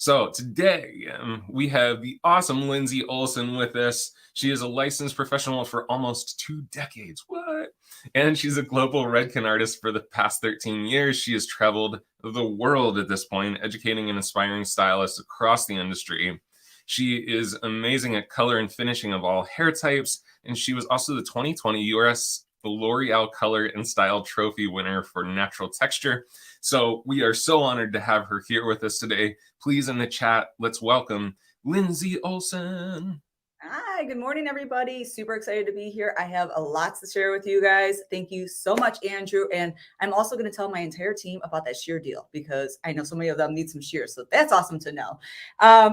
So today we have the awesome Lindsey Olson with us. She is a licensed professional for almost 2 decades. What? And she's a global Redken artist for the past 13 years. She has traveled the world at this point, educating and inspiring stylists across the industry. She is amazing at color and finishing of all hair types, and she was also the 2020 US L'Oreal Color and Style Trophy winner for natural texture. So we are so honored to have her here with us today. Please, in the chat, let's welcome Lindsey Olson. Hi, good morning, everybody. Super excited to be here. I have a lot to share with you guys. Thank you so much, Andrew. And I'm also going to tell my entire team about that shear deal because I know so many of them need some shears. So that's awesome to know.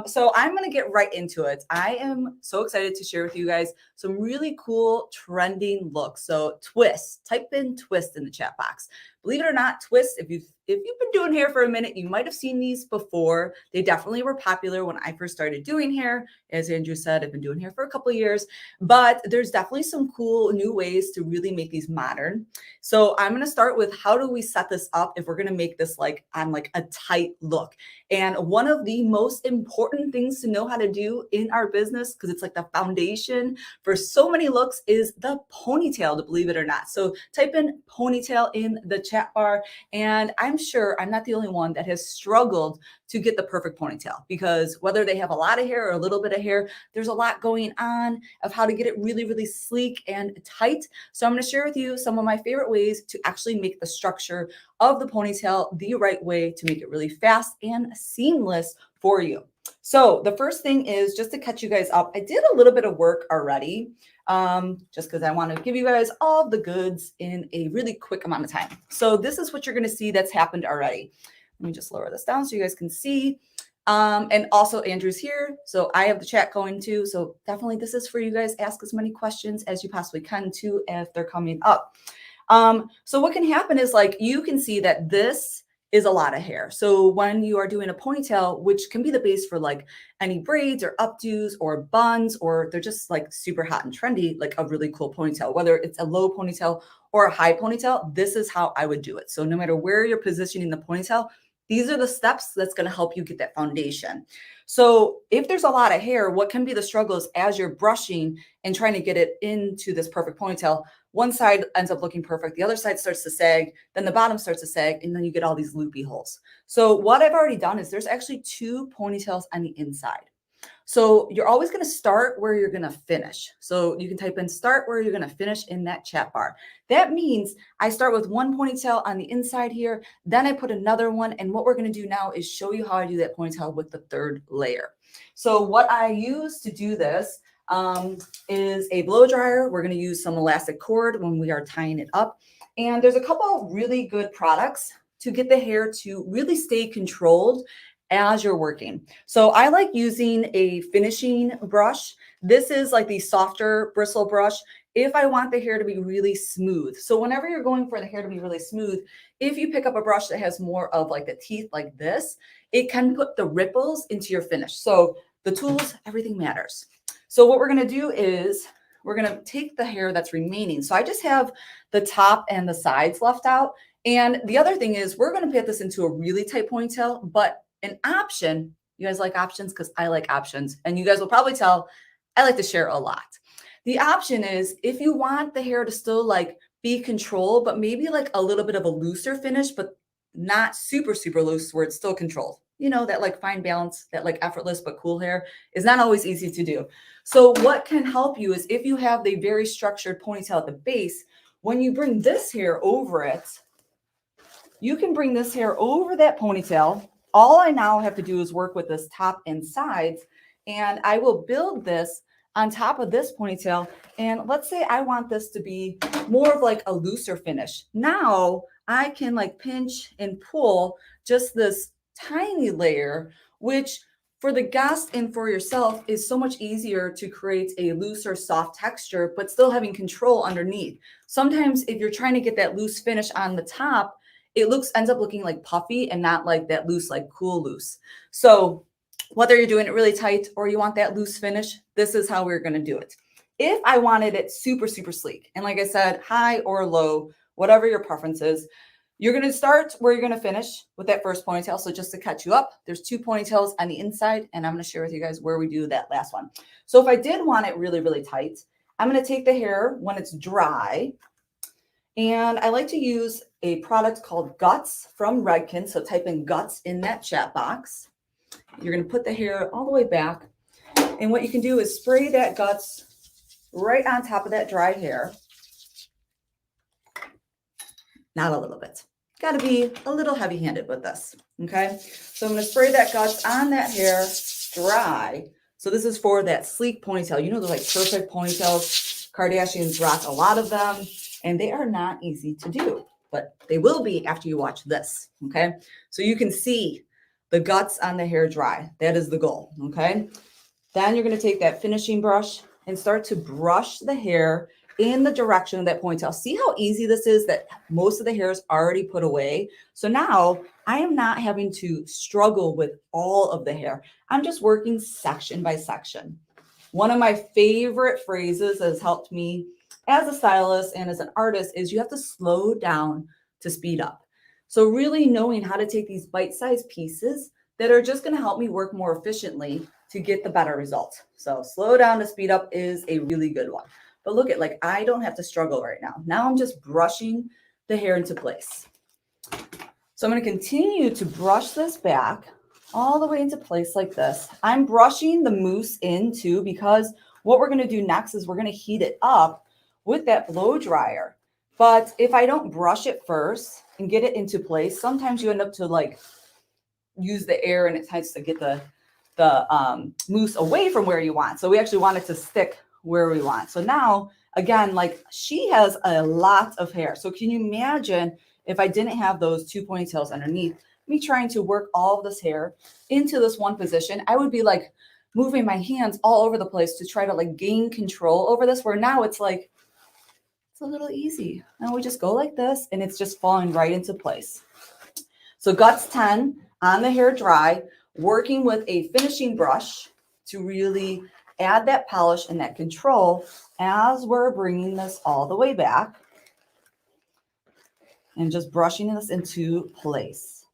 So I'm going to get right into it. I am so excited to share with you guys some really cool trending looks. So twist, type in twist in the chat box. Believe it or not, twist, if you've been doing hair for a minute, you might have seen these before. They definitely were popular when I first started doing hair. As Andrew said, I've been doing hair for a couple of years, but there's definitely some cool new ways to really make these modern. So I'm going to start with how do we set this up if we're going to make this on a tight look. And one of the most important things to know how to do in our business, because it's like the foundation for so many looks, is the ponytail, to believe it or not. So type in ponytail in the chat bar. And I'm sure I'm not the only one that has struggled to get the perfect ponytail, because whether they have a lot of hair or a little bit of hair, there's a lot going on of how to get it really, really sleek and tight. So I'm going to share with you some of my favorite ways to actually make the structure of the ponytail the right way to make it really fast and seamless for you. So the first thing is, just to catch you guys up, I did a little bit of work already, just because I want to give you guys all the goods in a really quick amount of time. So this is what you're going to see that's happened already. Let me just lower this down so you guys can see. And also Andrew's here. So I have the chat going too. So definitely this is for you guys. Ask as many questions as you possibly can too, if they're coming up. So what can happen is, you can see that this is a lot of hair. So when you are doing a ponytail, which can be the base for any braids or updos or buns, or they're just super hot and trendy, like a really cool ponytail, whether it's a low ponytail or a high ponytail, this is how I would do it. So no matter where you're positioning the ponytail, these are the steps that's going to help you get that foundation. So if there's a lot of hair, what can be the struggles as you're brushing and trying to get it into this perfect ponytail? One side ends up looking perfect. The other side starts to sag. Then the bottom starts to sag. And then you get all these loopy holes. So what I've already done is there's actually 2 ponytails on the inside. So you're always going to start where you're going to finish. So you can type in start where you're going to finish in that chat bar. That means I start with one ponytail on the inside here, then I put another one. And what we're going to do now is show you how I do that ponytail with the 3rd layer. So what I use to do this is a blow dryer. We're going to use some elastic cord when we are tying it up. And there's a couple really good products to get the hair to really stay controlled as you're working. So I like using a finishing brush. This is like the softer bristle brush if I want the hair to be really smooth. So whenever you're going for the hair to be really smooth, if you pick up a brush that has more of the teeth like this, it can put the ripples into your finish. So the tools, everything matters. So what we're going to do is we're going to take the hair that's remaining. So I just have the top and the sides left out. And the other thing is we're going to put this into a really tight ponytail, but an option, you guys like options? Because I like options. And you guys will probably tell I like to share a lot. The option is, if you want the hair to still be controlled, but maybe a little bit of a looser finish, but not super, super loose where it's still controlled. You know, that fine balance, that effortless but cool hair is not always easy to do. So what can help you is, if you have the very structured ponytail at the base, when you bring this hair over it, you can bring this hair over that ponytail. All I now have to do is work with this top and sides, and I will build this on top of this ponytail. And let's say I want this to be more of a looser finish. Now I can pinch and pull just this tiny layer, which for the guest and for yourself is so much easier to create a looser, soft texture, but still having control underneath. Sometimes if you're trying to get that loose finish on the top, it ends up looking puffy and not that loose, cool loose. So whether you're doing it really tight or you want that loose finish, this is how we're going to do it. If I wanted it super, super sleek, and like I said, high or low, whatever your preference is, You're going to start where you're going to finish with that first ponytail. So just to catch you up, there's 2 ponytails on the inside, and I'm going to share with you guys where we do that last one. So if I did want it really, really tight, I'm going to take the hair when it's dry, and I like to use a product called Guts from Redken. So type in Guts in that chat box. You're going to put the hair all the way back, and what you can do is spray that Guts right on top of that dry hair. Not a little bit. Got to be a little heavy-handed with this, okay? So I'm going to spray that Guts on that hair dry. So this is for that sleek ponytail. You know, those like perfect ponytails. Kardashians rock a lot of them, and they are not easy to do, but they will be after you watch this, okay? So you can see the Guts on the hair dry. That is the goal, okay? Then you're going to take that finishing brush and start to brush the hair in the direction of that ponytail. See how easy this is, that most of the hair is already put away. So now I am not having to struggle with all of the hair. I'm just working section by section. One of my favorite phrases that has helped me as a stylist and as an artist is you have to slow down to speed up. So really knowing how to take these bite-sized pieces that are just going to help me work more efficiently to get the better result. So slow down to speed up is a really good one. But look at, like, I don't have to struggle right now. Now I'm just brushing the hair into place. So I'm going to continue to brush this back all the way into place like this. I'm brushing the mousse in too, because what we're going to do next is we're going to heat it up with that blow dryer. But if I don't brush it first and get it into place, sometimes you end up to like use the air and it tends to get the mousse away from where you want. So we actually want it to stick where we want. So now, again, like, she has a lot of hair. So can you imagine if I didn't have those 2 ponytails underneath, me trying to work all of this hair into this one position? I would be like moving my hands all over the place to try to like gain control over this, where now it's like, it's a little easy. Now we just go like this and it's just falling right into place. So Guts 10 on the hair dry, working with a finishing brush to really add that polish and that control as we're bringing this all the way back and just brushing this into place.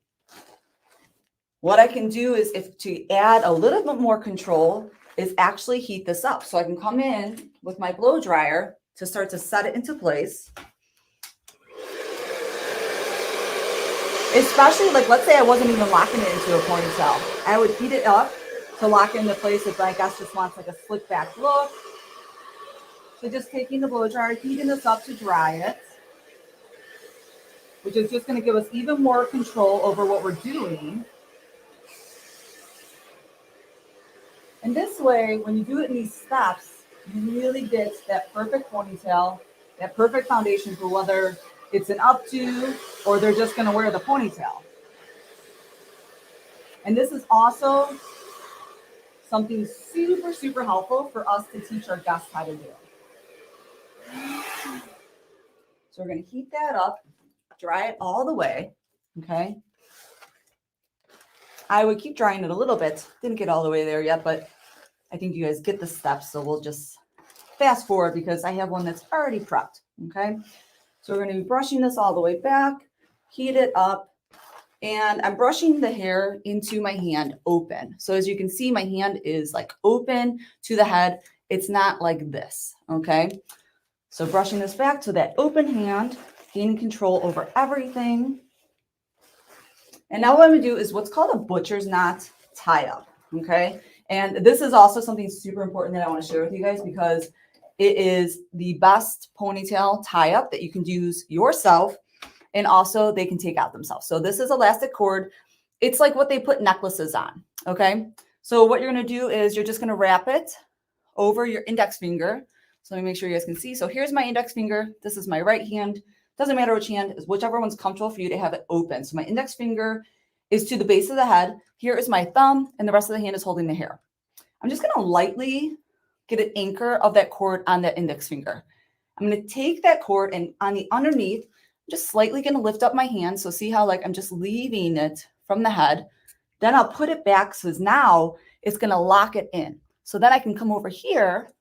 What I can do is, if to add a little bit more control, is actually heat this up. So I can come in with my blow dryer to start to set it into place. Especially, like, let's say I wasn't even locking it into a ponytail. I would heat it up to lock into place if my guest just wants like a slick back look. So just taking the blow dryer, heating this up to dry it, which is just going to give us even more control over what we're doing. And this way, when you do it in these steps, you really get that perfect ponytail, that perfect foundation for whether it's an updo or they're just going to wear the ponytail. And this is also something super, super helpful for us to teach our guests how to do. So we're going to heat that up, dry it all the way, okay? I would keep drying it a little bit. Didn't get all the way there yet, but I think you guys get the steps, so we'll just fast forward because I have one that's already prepped, okay? So we're going to be brushing this all the way back, heat it up, and I'm brushing the hair into my hand open. So as you can see, my hand is like open to the head. It's not like this, okay? So brushing this back to that open hand, gaining control over everything. And now what I'm going to do is what's called a butcher's knot tie up, okay? And this is also something super important that I want to share with you guys, because it is the best ponytail tie up that you can use yourself. And also they can take out themselves. So this is elastic cord. It's like what they put necklaces on, okay? So what you're going to do is you're just going to wrap it over your index finger. So let me make sure you guys can see. So here's my index finger. This is my right hand. Doesn't matter which hand, is whichever one's comfortable for you to have it open. So my index finger is to the base of the head. Here is my thumb, and the rest of the hand is holding the hair. I'm just going to lightly get an anchor of that cord on that index finger. I'm going to take that cord, and on the underneath, I'm just slightly going to lift up my hand. So see how, like, I'm just leaving it from the head. Then I'll put it back, so now it's going to lock it in. So then I can come over here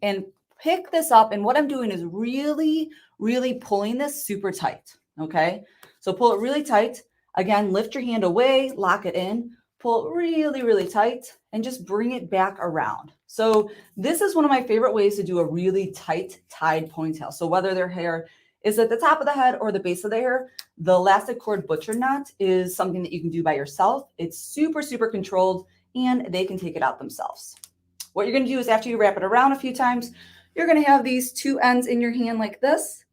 and pick this up. And what I'm doing is really, really pulling this super tight. Okay, so pull it really tight. Again, lift your hand away, lock it in, pull it really, really tight, and just bring it back around. So this is one of my favorite ways to do a really tight tied ponytail. So whether their hair is at the top of the head or the base of the hair, the elastic cord butcher knot is something that you can do by yourself. It's super, super controlled, and they can take it out themselves. What you're going to do is after you wrap it around a few times, you're going to have these two ends in your hand like this.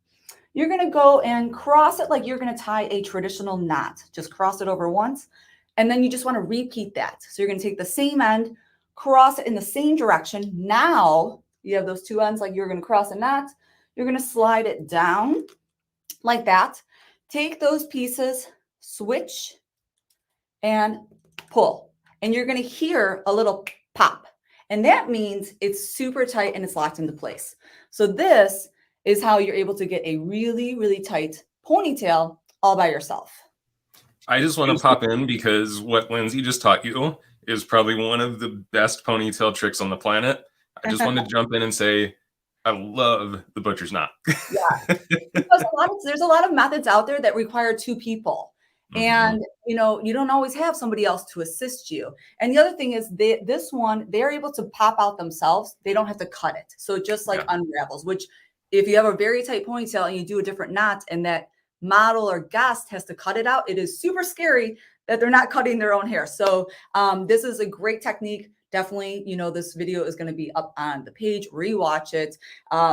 You're going to go and cross it like you're going to tie a traditional knot. Just cross it over once, and then you just want to repeat that. So you're going to take the same end, cross it in the same direction. Now you have those two ends like you're going to cross a knot. You're going to slide it down like that. Take those pieces, switch, and pull. And you're going to hear a little pop. And that means it's super tight and it's locked into place. So this is how you're able to get a really, really tight ponytail all by yourself. I just want to pop in because what Lindsey just taught you is probably one of the best ponytail tricks on the planet. I just want to jump in and say, I love the butcher's knot. Yeah, because there's a lot of methods out there that require two people. And, you know, you don't always have somebody else to assist you. And the other thing is this one, they're able to pop out themselves. They don't have to cut it. So it just like unravels, which if you have a very tight ponytail and you do a different knot and that model or guest has to cut it out, it is super scary that they're not cutting their own hair. So this is a great technique. Definitely, you know, this video is going to be up on the page. Rewatch it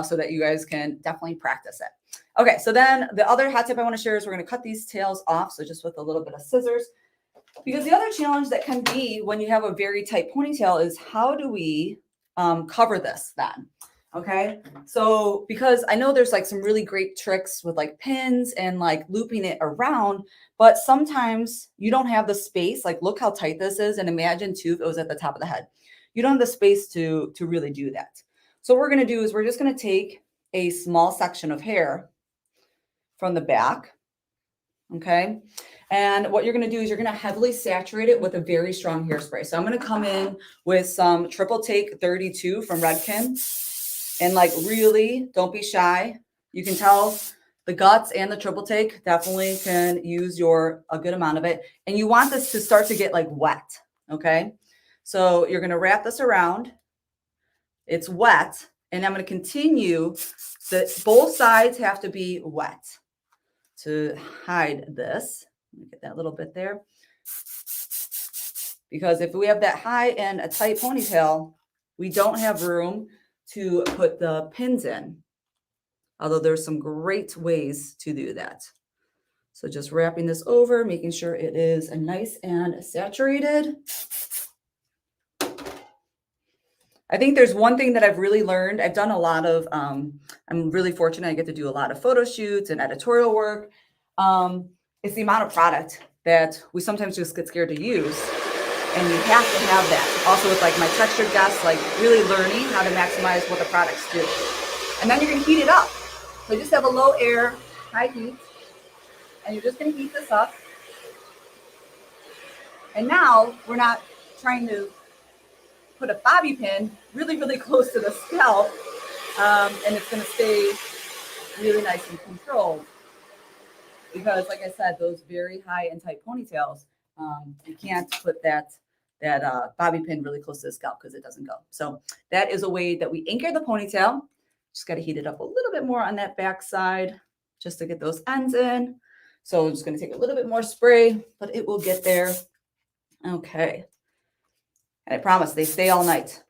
so that you guys can definitely practice it. Okay, so then the other hot tip I want to share is we're going to cut these tails off. So just with a little bit of scissors, because the other challenge that can be when you have a very tight ponytail is how do we cover this then? Okay, so because I know there's like some really great tricks with like pins and like looping it around, but sometimes you don't have the space. Like look how tight this is, and imagine too if it was at the top of the head. You don't have the space to really do that. So what we're going to do is we're just going to take a small section of hair from the back. Okay, and what you're going to do is you're going to heavily saturate it with a very strong hairspray. So I'm going to come in with some Triple Take 32 from Redken. And like really, don't be shy. You can tell the guts and the triple take definitely can use a good amount of it. And you want this to start to get like wet, okay? So you're gonna wrap this around. It's wet, and I'm gonna continue. Both sides have to be wet to hide this. Let me get that little bit there. Because if we have that high and a tight ponytail, we don't have room to put the pins in, although there's some great ways to do that. So just wrapping this over, making sure it is nice and saturated. I think there's one thing that I've really learned. I've done a lot of, I'm really fortunate I get to do a lot of photo shoots and editorial work. It's the amount of product that we sometimes just get scared to use. And you have to have that. Also with like my textured guests, like really learning how to maximize what the products do. And then you're gonna heat it up. So just have a low air, high heat, and you're just gonna heat this up. And now we're not trying to put a bobby pin really, really close to the scalp. And it's gonna stay really nice and controlled. Because like I said, those very high and tight ponytails, you can't put that bobby pin really close to the scalp because it doesn't go. So that is a way that we anchor the ponytail. Just got to heat it up a little bit more on that back side just to get those ends in. So I'm just going to take a little bit more spray, but it will get there. Okay. And I promise they stay all night.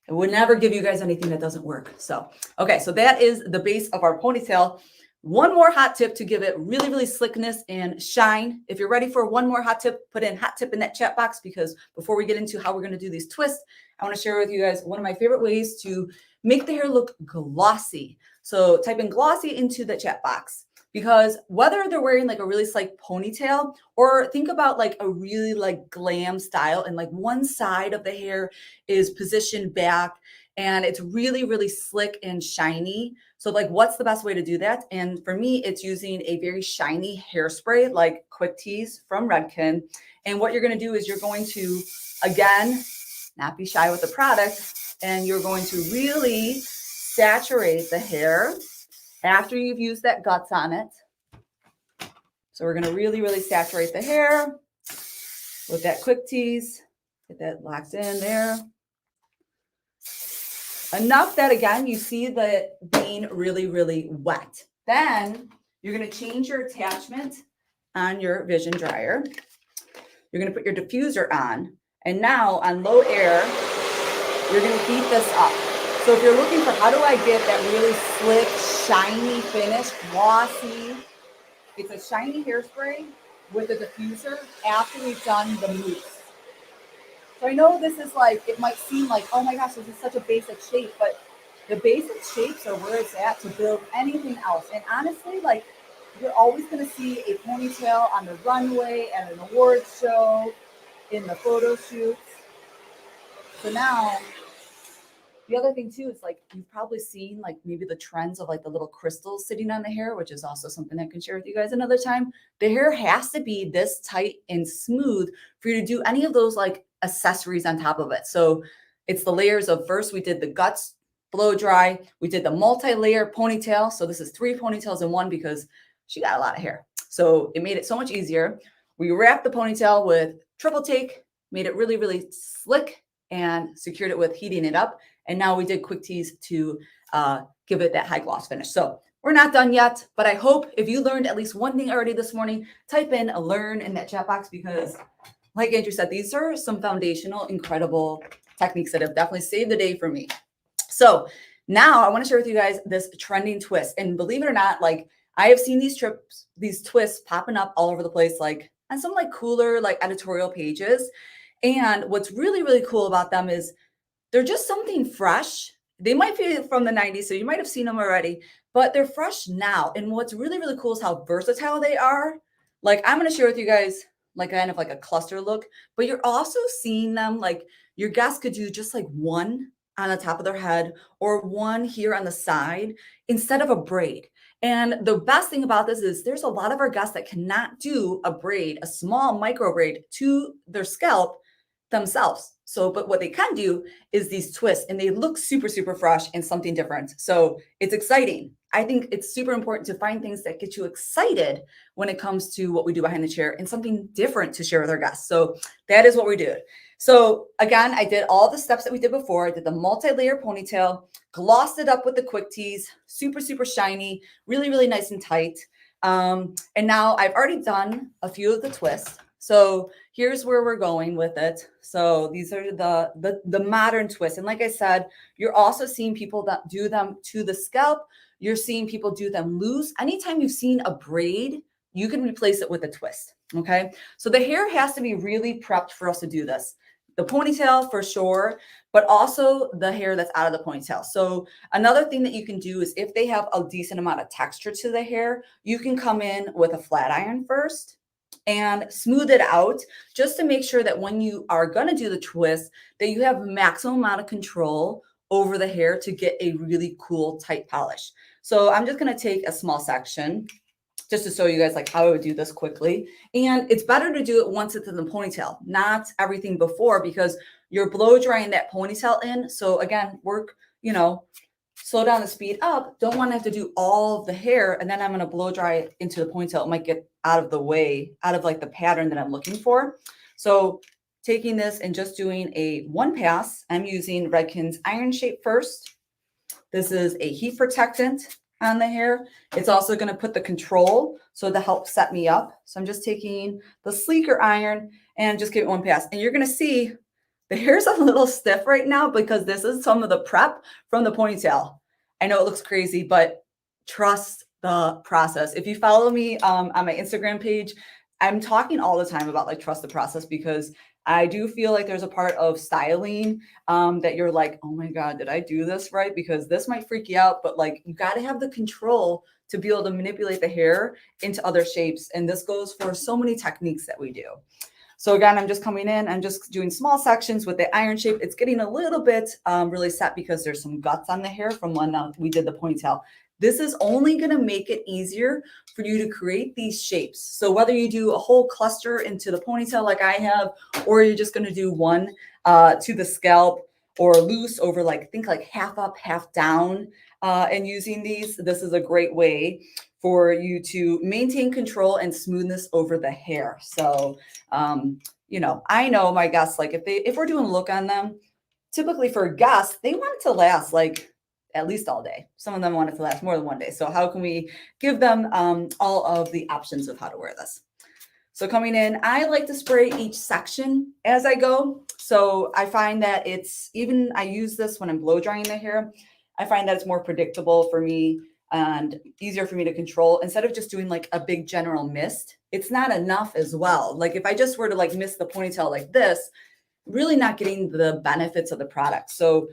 I would never give you guys anything that doesn't work. So, okay. So that is the base of our ponytail. One more hot tip to give it really, really slickness and shine. If you're ready for one more hot tip, put in hot tip in that chat box, because before we get into how we're going to do these twists, I want to share with you guys one of my favorite ways to make the hair look glossy. So type in glossy into the chat box, because whether they're wearing like a really slick ponytail or think about like a really like glam style and like one side of the hair is positioned back and it's really, really slick and shiny. So like, what's the best way to do that? And for me, it's using a very shiny hairspray like Quick Tease from Redken. And what you're going to do is you're going to, again, not be shy with the product, and you're going to really saturate the hair after you've used that guts on it. So we're going to really, really saturate the hair with that quick tease. Get that locked in there. Enough that, again, you see the being really, really wet. Then you're going to change your attachment on your Vision dryer. You're going to put your diffuser on. And now on low air, you're going to heat this up. So if you're looking for how do I get that really slick, shiny finish, glossy, it's a shiny hairspray with a diffuser after we've done the mousse. So I know this is like, it might seem like, oh my gosh, this is such a basic shape, but the basic shapes are where it's at to build anything else. And honestly, like, you're always going to see a ponytail on the runway, at an awards show, in the photo shoots. So now, the other thing too is like, you've probably seen like maybe the trends of like the little crystals sitting on the hair, which is also something I can share with you guys another time. The hair has to be this tight and smooth for you to do any of those like accessories on top of it. So it's the layers of, first we did the guts blow dry. We did the multi-layer ponytail. So this is 3 ponytails in one because she got a lot of hair. So it made it so much easier. We wrapped the ponytail with triple take, made it really, really slick, and secured it with heating it up. And now we did quick tease to give it that high gloss finish. So we're not done yet, but I hope if you learned at least one thing already this morning, type in a learn in that chat box, because like Andrew said, these are some foundational, incredible techniques that have definitely saved the day for me. So now I want to share with you guys this trending twist. And believe it or not, like I have seen these twists popping up all over the place, like on some like cooler, like editorial pages. And what's really, really cool about them is they're just something fresh. They might be from the 90s, so you might have seen them already, but they're fresh now. And what's really, really cool is how versatile they are. Like I'm going to share with you guys like kind of like a cluster look, but you're also seeing them like your guests could do just like one on the top of their head or one here on the side instead of a braid. And the best thing about this is there's a lot of our guests that cannot do a braid, a small micro braid to their scalp themselves. So, but what they can do is these twists, and they look super, super fresh and something different. So it's exciting. I think it's super important to find things that get you excited when it comes to what we do behind the chair and something different to share with our guests. So that is what we do. So again, I did all the steps that we did before. I did the multi-layer ponytail, glossed it up with the quick tease, super, super shiny, really, really nice and tight. And now I've already done a few of the twists. So here's where we're going with it. So these are the modern twists. And like I said, you're also seeing people that do them to the scalp. You're seeing people do them loose. Anytime you've seen a braid, you can replace it with a twist. Okay. So the hair has to be really prepped for us to do this. The ponytail for sure, but also the hair that's out of the ponytail. So another thing that you can do is if they have a decent amount of texture to the hair, you can come in with a flat iron first and smooth it out just to make sure that when you are going to do the twist, that you have maximum amount of control over the hair to get a really cool tight polish. So I'm just going to take a small section just to show you guys like how I would do this quickly. And it's better to do it once it's in the ponytail, not everything before, because you're blow drying that ponytail in. So again, work, slow down the speed up. Don't want to have to do all of the hair. And then I'm going to blow dry it into the ponytail. It might get out of the way, out of like the pattern that I'm looking for. So taking this and just doing a one pass, I'm using Redken's Iron Shape first. This is a heat protectant on the hair. It's also going to put the control so to help set me up. So I'm just taking the sleeker iron and just give it one pass. And you're going to see the hair's a little stiff right now because this is some of the prep from the ponytail. I know it looks crazy, but trust the process. If you follow me on my Instagram page, I'm talking all the time about like trust the process, because I do feel like there's a part of styling that you're like, oh my God, did I do this right? Because this might freak you out, but like you got to have the control to be able to manipulate the hair into other shapes. And this goes for so many techniques that we do. So again, I'm just coming in, I'm just doing small sections with the Iron Shape. It's getting a little bit really set because there's some guts on the hair from when we did the ponytail. This is only going to make it easier for you to create these shapes. So whether you do a whole cluster into the ponytail like I have, or you're just going to do one to the scalp or loose over like, think like half up, half down. and using these, this is a great way for you to maintain control and smoothness over the hair. So, you know, I know my guests, like if we're doing a look on them, typically for guests, they want it to last like at least all day. Some of them want it to last more than one day. So how can we give them all of the options of how to wear this? So coming in, I like to spray each section as I go. So I find that I use this when I'm blow drying the hair. I find that it's more predictable for me and easier for me to control instead of just doing like a big general mist. It's not enough as well. Like if I just were to like mist the ponytail like this, really not getting the benefits of the product. So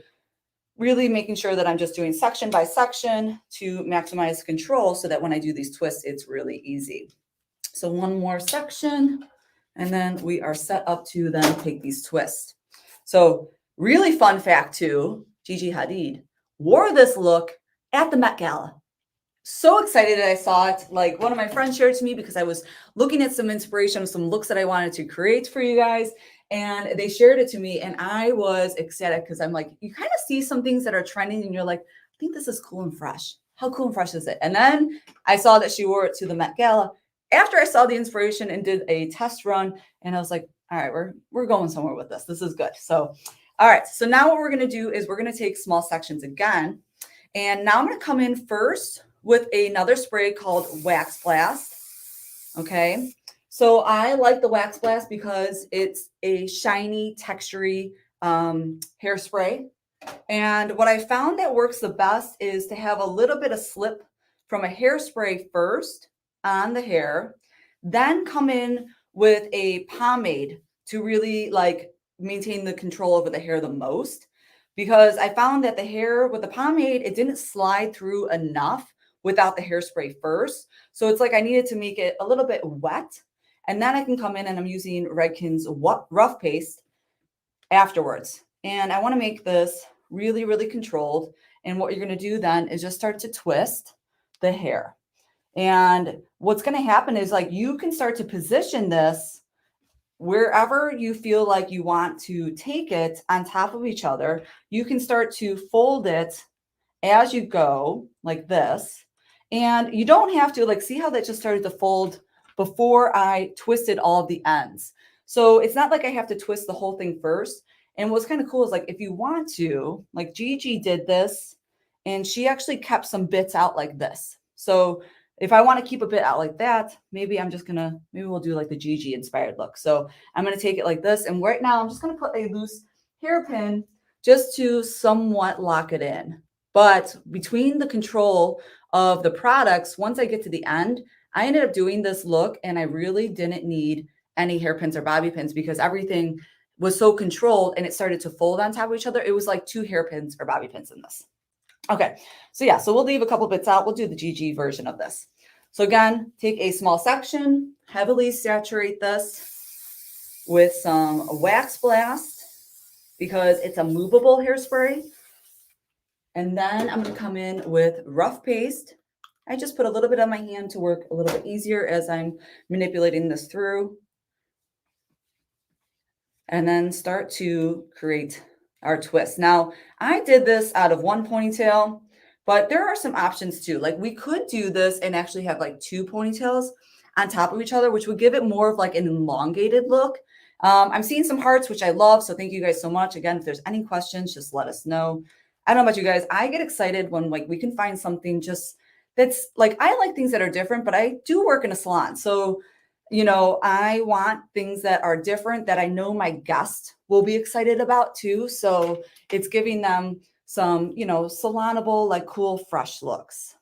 really making sure that I'm just doing section by section to maximize control so that when I do these twists, it's really easy. So one more section, and then we are set up to then take these twists. So really fun fact too, Gigi Hadid wore this look at the Met Gala. So excited that I saw it. Like one of my friends shared to me because I was looking at some inspiration, some looks that I wanted to create for you guys. And they shared it to me and I was ecstatic because I'm like, you kind of see some things that are trending and you're like, I think this is cool and fresh. How cool and fresh is it? And then I saw that she wore it to the Met Gala after I saw the inspiration and did a test run. And I was like, all right, we're going somewhere with this. This is good. So, all right. So now what we're going to do is we're going to take small sections again. And now I'm going to come in first with another spray called Wax Blast. Okay. So I like the Wax Blast because it's a shiny, textury hairspray. And what I found that works the best is to have a little bit of slip from a hairspray first on the hair, then come in with a pomade to really like maintain the control over the hair the most. Because I found that the hair with the pomade, it didn't slide through enough without the hairspray first. So it's like I needed to make it a little bit wet. And then I can come in and I'm using Redken's rough paste afterwards. And I want to make this really, really controlled. And what you're going to do then is just start to twist the hair. And what's going to happen is like you can start to position this wherever you feel like you want to take it on top of each other. You can start to fold it as you go like this. And you don't have to like, see how that just started to fold before I twisted all of the ends. So it's not like I have to twist the whole thing first. And what's kind of cool is like, if you want to, like Gigi did this and she actually kept some bits out like this. So if I want to keep a bit out like that, maybe we'll do like the Gigi inspired look. So I'm going to take it like this. And right now I'm just going to put a loose hairpin just to somewhat lock it in. But between the control of the products, once I get to the end, I ended up doing this look and I really didn't need any hairpins or bobby pins because everything was so controlled and it started to fold on top of each other. It was like 2 hairpins or bobby pins in this. Okay, so yeah, so we'll leave a couple bits out. We'll do the Gigi version of this. So again, take a small section, heavily saturate this with some Wax Blast because it's a movable hairspray. And then I'm going to come in with rough paste. I just put a little bit on my hand to work a little bit easier as I'm manipulating this through. And then start to create our twist. Now, I did this out of one ponytail, but there are some options too. Like we could do this and actually have like 2 ponytails on top of each other, which would give it more of like an elongated look. I'm seeing some hearts, which I love. So thank you guys so much. Again, if there's any questions, just let us know. I don't know about you guys. I get excited when like we can find something just that's like, I like things that are different, but I do work in a salon. So, you know, I want things that are different that I know my guest will be excited about too. So it's giving them some, you know, salonable, like cool, fresh looks.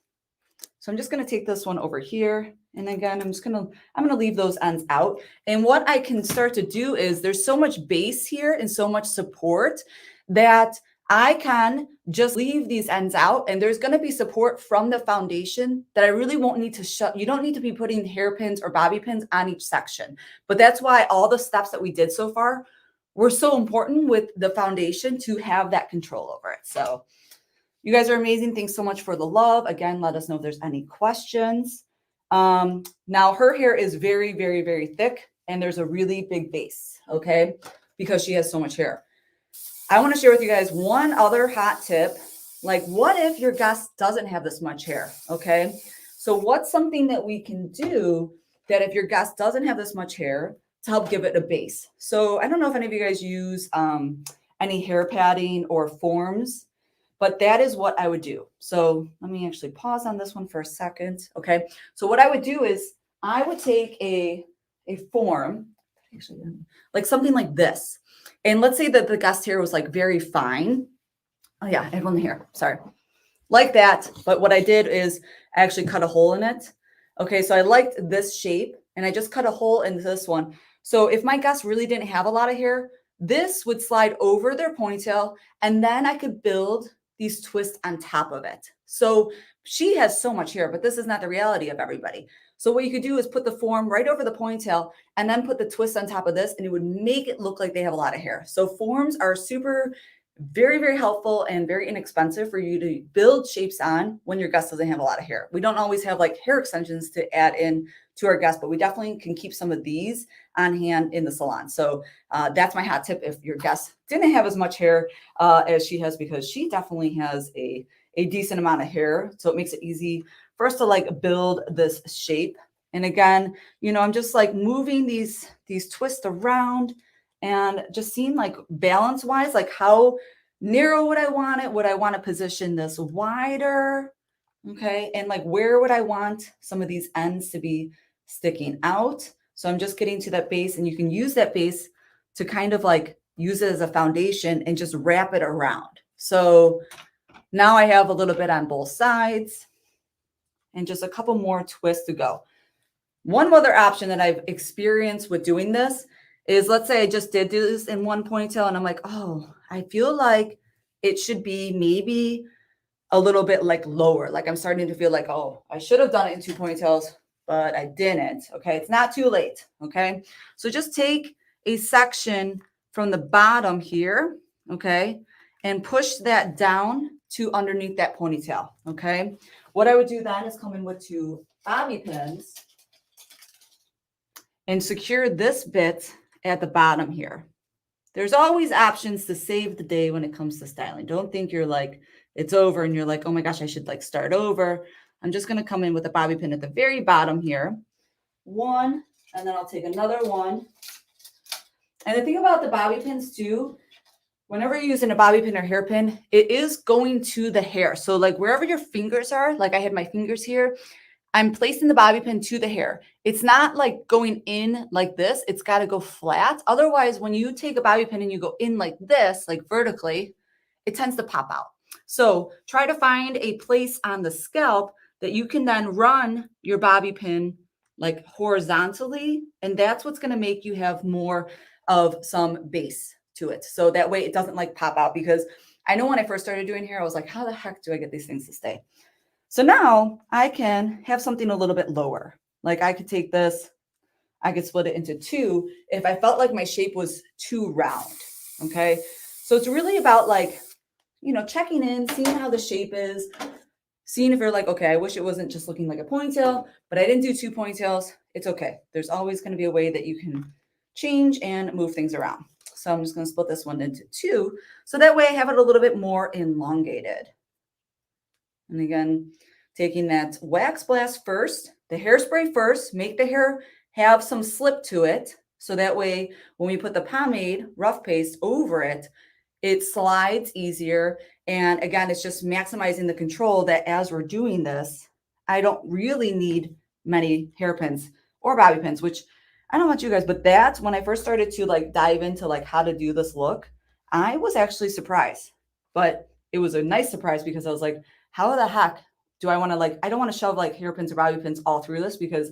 So I'm just going to take this one over here. And again, I'm going to leave those ends out. And what I can start to do is there's so much base here and so much support that I can just leave these ends out and there's going to be support from the foundation that I really won't need to shut. You don't need to be putting hairpins or bobby pins on each section, but that's why all the steps that we did so far were so important with the foundation to have that control over it. So you guys are amazing. Thanks so much for the love. Again, let us know if there's any questions. Now her hair is very, very, very thick and there's a really big base, okay, because she has so much hair. I want to share with you guys one other hot tip Like, what if your guest doesn't have this much hair? Okay. So what's something that we can do that if your guest doesn't have this much hair to help give it a base? So I don't know if any of you guys use any hair padding or forms, but that is what I would do. So let me actually pause on this one for a second. Okay. So what I would do is I would take a form, actually, like something like this. And let's say that the guest hair was like very fine. Oh yeah, I have one here. Sorry. Like that. But what I did is I actually cut a hole in it. Okay, so I liked this shape and I just cut a hole in this one. So if my guest really didn't have a lot of hair, this would slide over their ponytail and then I could build these twists on top of it. So she has so much hair, but this is not the reality of everybody. So what you could do is put the form right over the ponytail and then put the twist on top of this and it would make it look like they have a lot of hair. So forms are very, very helpful and very inexpensive for you to build shapes on when your guest doesn't have a lot of hair. We don't always have like hair extensions to add in to our guests, but we definitely can keep some of these on hand in the salon. So that's my hot tip if your guest didn't have as much hair as she has, because she definitely has a decent amount of hair. So it makes it easy for us to like build this shape. And again, you know, I'm just like moving these twists around and just seeing like balance wise, like how narrow would I want it? Would I want to position this wider? Okay. And like, where would I want some of these ends to be sticking out? So I'm just getting to that base, and you can use that base to kind of like use it as a foundation and just wrap it around. So now I have a little bit on both sides and just a couple more twists to go. One other option that I've experienced with doing this is, let's say I just did do this in one ponytail and I'm like, oh, I feel like it should be maybe a little bit like lower. Like I'm starting to feel like, oh, I should have done it in two ponytails, but I didn't. Okay. It's not too late. Okay. So just take a section from the bottom here. Okay. And push that down to underneath that ponytail. Okay. What I would do then is come in with two bobby pins and secure this bit at the bottom here. There's always options to save the day when it comes to styling. Don't think you're like, it's over and you're like, oh my gosh, I should like start over. I'm just going to come in with a bobby pin at the very bottom here. One, and then I'll take another one. And the thing about the bobby pins too, whenever you're using a bobby pin or hairpin, it is going to the hair. So like wherever your fingers are, like I had my fingers here, I'm placing the bobby pin to the hair. It's not like going in like this. It's got to go flat. Otherwise, when you take a bobby pin and you go in like this, like vertically, it tends to pop out. So try to find a place on the scalp that you can then run your bobby pin like horizontally. And that's what's going to make you have more of some base to it. So that way it doesn't like pop out, because I know when I first started doing hair, I was like, how the heck do I get these things to stay? So now I can have something a little bit lower. Like I could take this, I could split it into two if I felt like my shape was too round. Okay. So it's really about like, you know, checking in, seeing how the shape is, seeing if you're like, okay, I wish it wasn't just looking like a ponytail, but I didn't do two ponytails. It's okay. There's always going to be a way that you can change and move things around. So I'm just going to split this one into two. So that way I have it a little bit more elongated. And again, taking that wax blast first, the hairspray first, make the hair have some slip to it. So that way, when we put the pomade, rough paste over it, it slides easier. And again, it's just maximizing the control that as we're doing this, I don't really need many hairpins or bobby pins, which I don't know about you guys, but that's when I first started to like dive into like how to do this look. I was actually surprised, but it was a nice surprise because I was like, how the heck do I want to like, I don't want to shove like hairpins or bobby pins all through this, because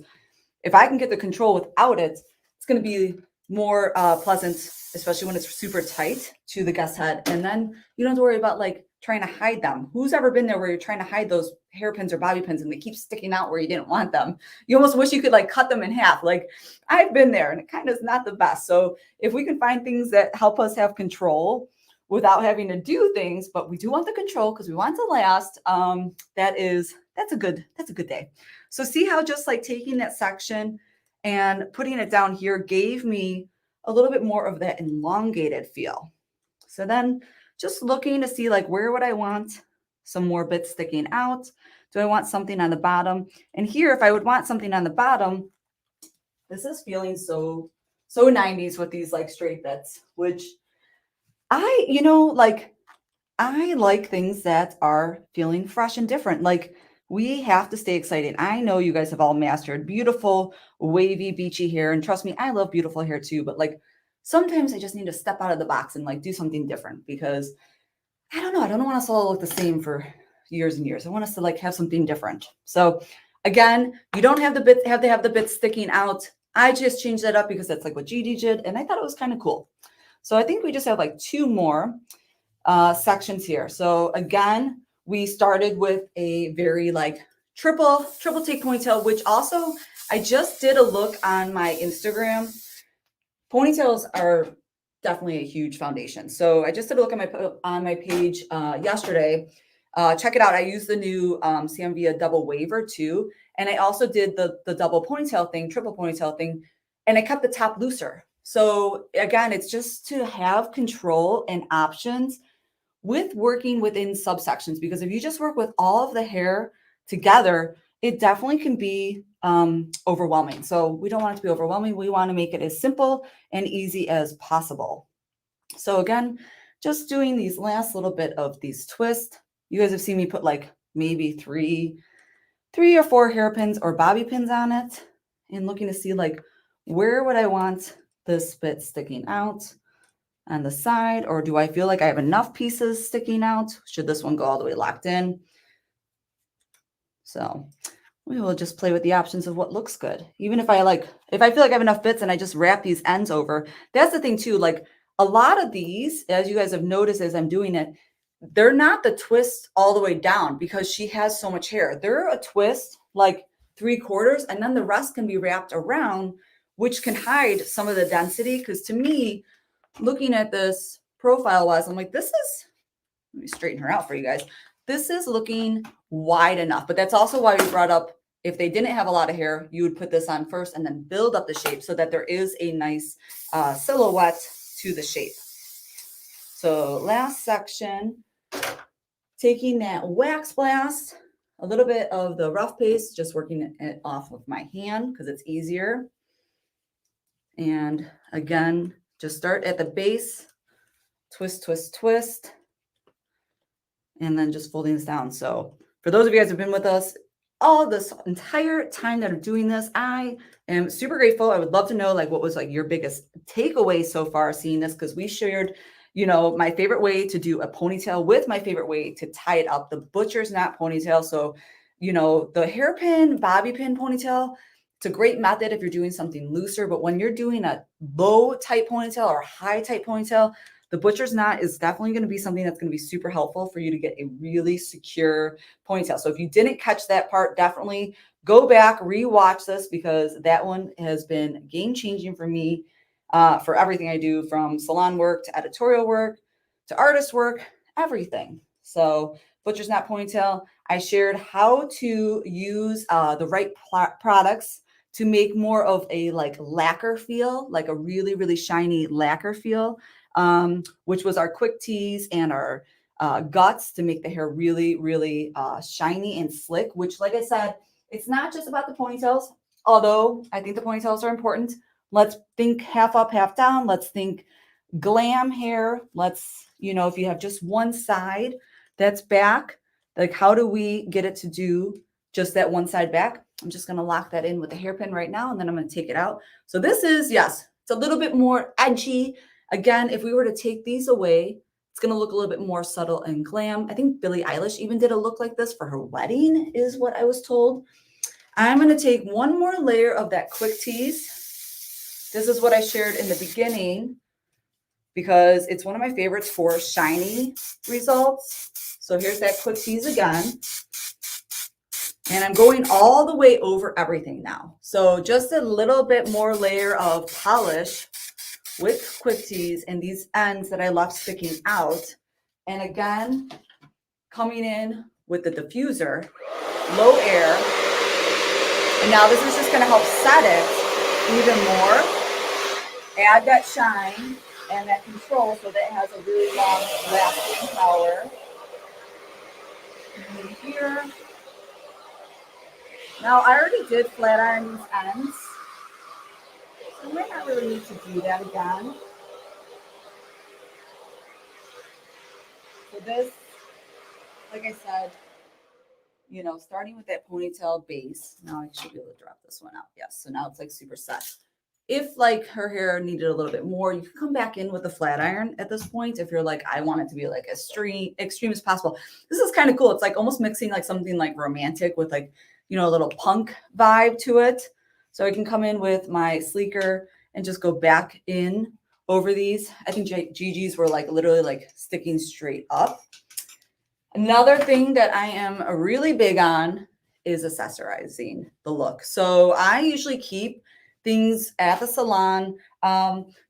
if I can get the control without it, it's going to be more pleasant, especially when it's super tight to the guest head. And then you don't have to worry about like trying to hide them. Who's ever been there where you're trying to hide those hairpins or bobby pins and they keep sticking out where you didn't want them? You almost wish you could like cut them in half. Like I've been there, and it kind of is not the best. So if we can find things that help us have control without having to do things, but we do want the control because we want to last, that's a good day. So see how just like taking that section and putting it down here gave me a little bit more of that elongated feel. So then just looking to see like where would I want some more bits sticking out? Do I want something on the bottom? And here, if I would want something on the bottom, this is feeling so 90s with these like straight bits, which I, I like things that are feeling fresh and different. Like we have to stay excited. I know you guys have all mastered beautiful, wavy, beachy hair. And trust me, I love beautiful hair too. But like sometimes I just need to step out of the box and like do something different because I don't know. I don't want us all to look the same for years and years. I want us to like have something different. So again, you don't have to have the bits sticking out. I just changed that up because that's like what Gigi did. And I thought it was kind of cool. So I think we just have like 2 more sections here. So again, we started with a very like triple take ponytail, which also I just did a look on my Instagram. Ponytails are definitely a huge foundation. So I just did a look on my page yesterday. Check it out. I used the new Sam Via double waver too. And I also did the double ponytail thing, triple ponytail thing, and I kept the top looser. So again, it's just to have control and options with working within subsections, because if you just work with all of the hair together, it definitely can be overwhelming. So we don't want it to be overwhelming. We want to make it as simple and easy as possible. So again, just doing these last little bit of these twists. You guys have seen me put like maybe three or 4 hairpins or bobby pins on it, and looking to see like where would I want this bit sticking out on the side, or do I feel like I have enough pieces sticking out? Should this one go all the way locked in? So we will just play with the options of what looks good. Even if I feel like I have enough bits and I just wrap these ends over. That's the thing too. Like a lot of these, as you guys have noticed as I'm doing it, they're not the twist all the way down because she has so much hair. They're a twist like 3/4, and then the rest can be wrapped around, which can hide some of the density. Because to me, looking at this profile wise, I'm like, this is, let me straighten her out for you guys. This is looking wide enough, but that's also why we brought up, if they didn't have a lot of hair, you would put this on first and then build up the shape so that there is a nice silhouette to the shape. So last section, taking that wax blast, a little bit of the rough paste, just working it off with my hand because it's easier. And again, just start at the base, twist, twist, twist, and then just folding this down. So for those of you guys who have been with us all this entire time that are doing this, I am super grateful. I would love to know like what was like your biggest takeaway so far seeing this, because we shared, you know, my favorite way to do a ponytail with my favorite way to tie it up, the butcher's knot ponytail. So, you know, the hairpin, bobby pin ponytail, it's a great method if you're doing something looser, but when you're doing a low tight ponytail or high tight ponytail, the butcher's knot is definitely going to be something that's going to be super helpful for you to get a really secure ponytail. So if you didn't catch that part, definitely go back, rewatch this, because that one has been game changing for me for everything I do, from salon work to editorial work to artist work, everything. So butcher's knot ponytail, I shared how to use the right products to make more of a like lacquer feel, like a really, really shiny lacquer feel, which was our quick tease and our guts to make the hair really, really shiny and slick, which, like I said, it's not just about the ponytails, although I think the ponytails are important. Let's think half up, half down. Let's think glam hair. Let's, you know, if you have just one side that's back, like how do we get it to do just that one side back? I'm just going to lock that in with a hairpin right now, and then I'm going to take it out. So this is, yes, it's a little bit more edgy. Again, if we were to take these away, it's going to look a little bit more subtle and glam. I think Billie Eilish even did a look like this for her wedding, is what I was told. I'm going to take one more layer of that quick tease. This is what I shared in the beginning because it's one of my favorites for shiny results. So here's that quick tease again. And I'm going all the way over everything now. So just a little bit more layer of polish with quick tease and these ends that I left sticking out. And again, coming in with the diffuser, low air. And now this is just going to help set it even more. Add that shine and that control so that it has a really long lasting power. And here. Now I already did flat iron these ends, so I might not really need to do that again. So this, like I said, you know, starting with that ponytail base. Now I should be able to drop this one out. Yes, so now it's like super set. If like her hair needed a little bit more, you can come back in with a flat iron at this point. If you're like, I want it to be like as extreme as possible. This is kind of cool. It's like almost mixing like something like romantic with like, you know, a little punk vibe to it. So I can come in with my sleeker and just go back in over these. I think Gigi's were like literally like sticking straight up. Another thing that I am really big on is accessorizing the look. So I usually keep things at the salon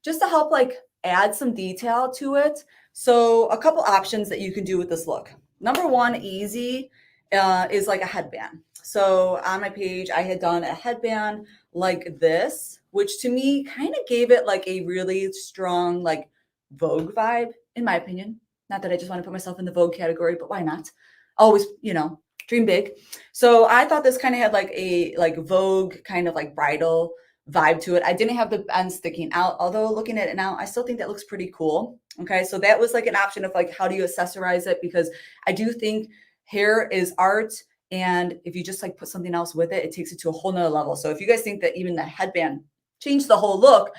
just to help like add some detail to it. So a couple options that you can do with this look. Number one, easy, is like a headband. So on my page, I had done a headband like this, which to me kind of gave it like a really strong like Vogue vibe, in my opinion. Not that I just want to put myself in the Vogue category, but why not? Always, you know, dream big. So I thought this kind of had like a like Vogue kind of like bridal vibe to it. I didn't have the ends sticking out, although looking at it now, I still think that looks pretty cool. Okay, so that was like an option of like, how do you accessorize it? Because I do think hair is art. And if you just like put something else with it, it takes it to a whole nother level. So if you guys think that even the headband changed the whole look,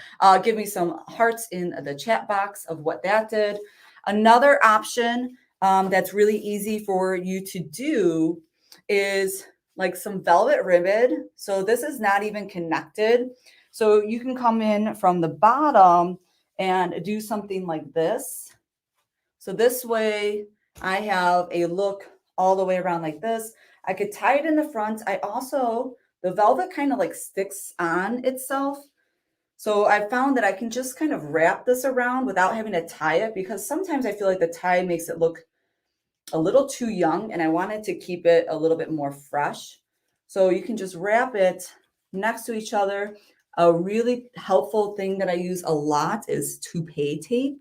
give me some hearts in the chat box of what that did. Another option that's really easy for you to do is like some velvet ribbon. So this is not even connected. So you can come in from the bottom and do something like this. So this way I have a look all the way around like this. I could tie it in the front. The velvet kind of like sticks on itself. So I found that I can just kind of wrap this around without having to tie it, because sometimes I feel like the tie makes it look a little too young and I wanted to keep it a little bit more fresh. So you can just wrap it next to each other. A really helpful thing that I use a lot is toupee tape.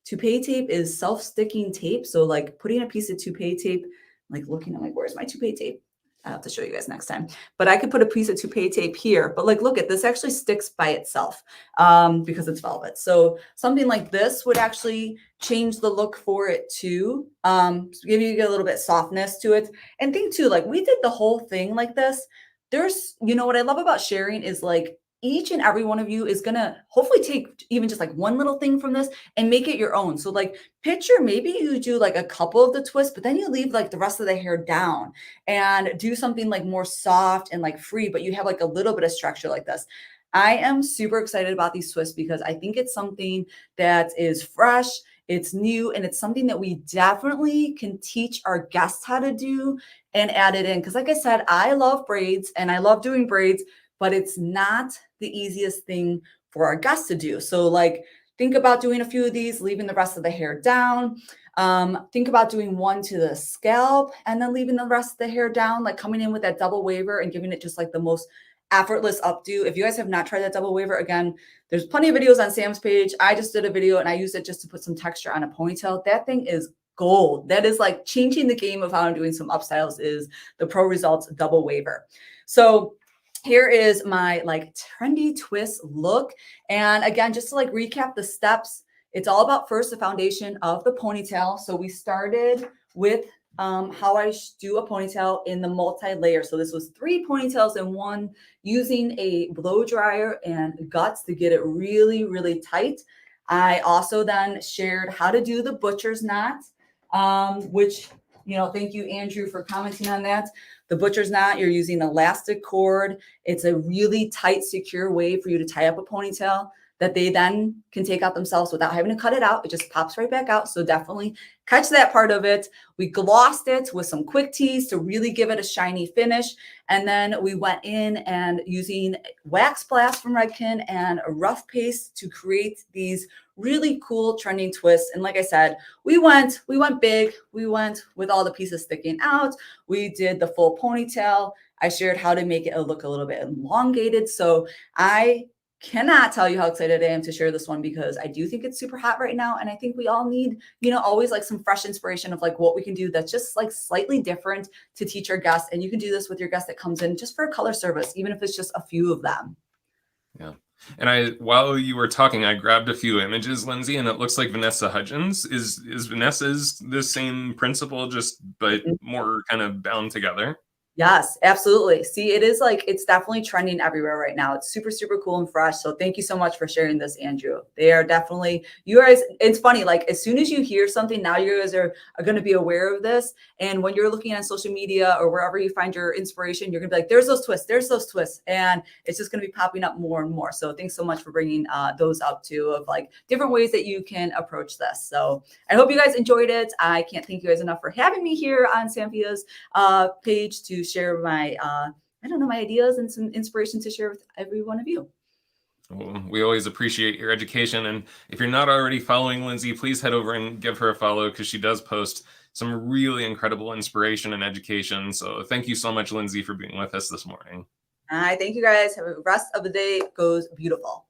Toupee tape is self-sticking tape. So like putting a piece of toupee tape, like looking at like, where's my toupee tape? I'll have to show you guys next time. But I could put a piece of toupee tape here. But like, look at this, actually sticks by itself because it's velvet. So something like this would actually change the look for it too. Give you a little bit softness to it. And think too, like we did the whole thing like this. There's, you know, what I love about sharing is like each and every one of you is gonna hopefully take even just like one little thing from this and make it your own. So like picture, maybe you do like a couple of the twists, but then you leave like the rest of the hair down and do something like more soft and like free, but you have like a little bit of structure like this. I am super excited about these twists because I think it's something that is fresh, it's new, and it's something that we definitely can teach our guests how to do and add it in. Because like I said, I love braids and I love doing braids, but it's not the easiest thing for our guests to do. So like, think about doing a few of these, leaving the rest of the hair down. Think about doing one to the scalp and then leaving the rest of the hair down, like coming in with that double waver and giving it just like the most effortless updo. If you guys have not tried that double waver, again, there's plenty of videos on Sam's page. I just did a video and I used it just to put some texture on a ponytail. That thing is gold. That is like changing the game of how I'm doing some upstyles, is the Pro Results double waver. So here is my like trendy twist look. And again, just to like recap the steps, it's all about first the foundation of the ponytail. So we started with how I do a ponytail in the multi-layer. So this was 3 ponytails in one, using a blow dryer and guts to get it really, really tight. I also then shared how to do the butcher's knot, which, you know, thank you, Andrew, for commenting on that. The butcher's knot, you're using elastic cord. It's a really tight, secure way for you to tie up a ponytail that they then can take out themselves without having to cut it out. It just pops right back out. So definitely catch that part of it. We glossed it with some quick teas to really give it a shiny finish. And then we went in and using wax blast from Redken and a rough paste to create these really cool trending twists. And like I said, we went big. We went with all the pieces sticking out. We did the full ponytail. I shared how to make it look a little bit elongated. So I Cannot tell you how excited I am to share this one because I do think it's super hot right now. And I think we all need, always like some fresh inspiration of like what we can do that's just like slightly different to teach our guests. And you can do this with your guest that comes in just for a color service, even if it's just a few of them. Yeah. And while you were talking, I grabbed a few images, Lindsey, and it looks like Vanessa Hudgens. Is Vanessa's the same principle, but more kind of bound together? Yes, absolutely. See, it's definitely trending everywhere right now. It's super, super cool and fresh. So thank you so much for sharing this, Andrew. They are definitely, you guys, it's funny, like as soon as you hear something, now you guys are going to be aware of this. And when you're looking on social media or wherever you find your inspiration, you're going to be like, there's those twists. And it's just going to be popping up more and more. So thanks so much for bringing those up too, of like different ways that you can approach this. So I hope you guys enjoyed it. I can't thank you guys enough for having me here on Sam Villa's page to share my my ideas and some inspiration to share with every one of you. Well, we always appreciate your education, and if you're not already following Lindsey, please head over and give her a follow because she does post some really incredible inspiration and education. So thank you so much, Lindsey, for being with us this morning. I thank you guys. Have the rest of the day goes beautiful.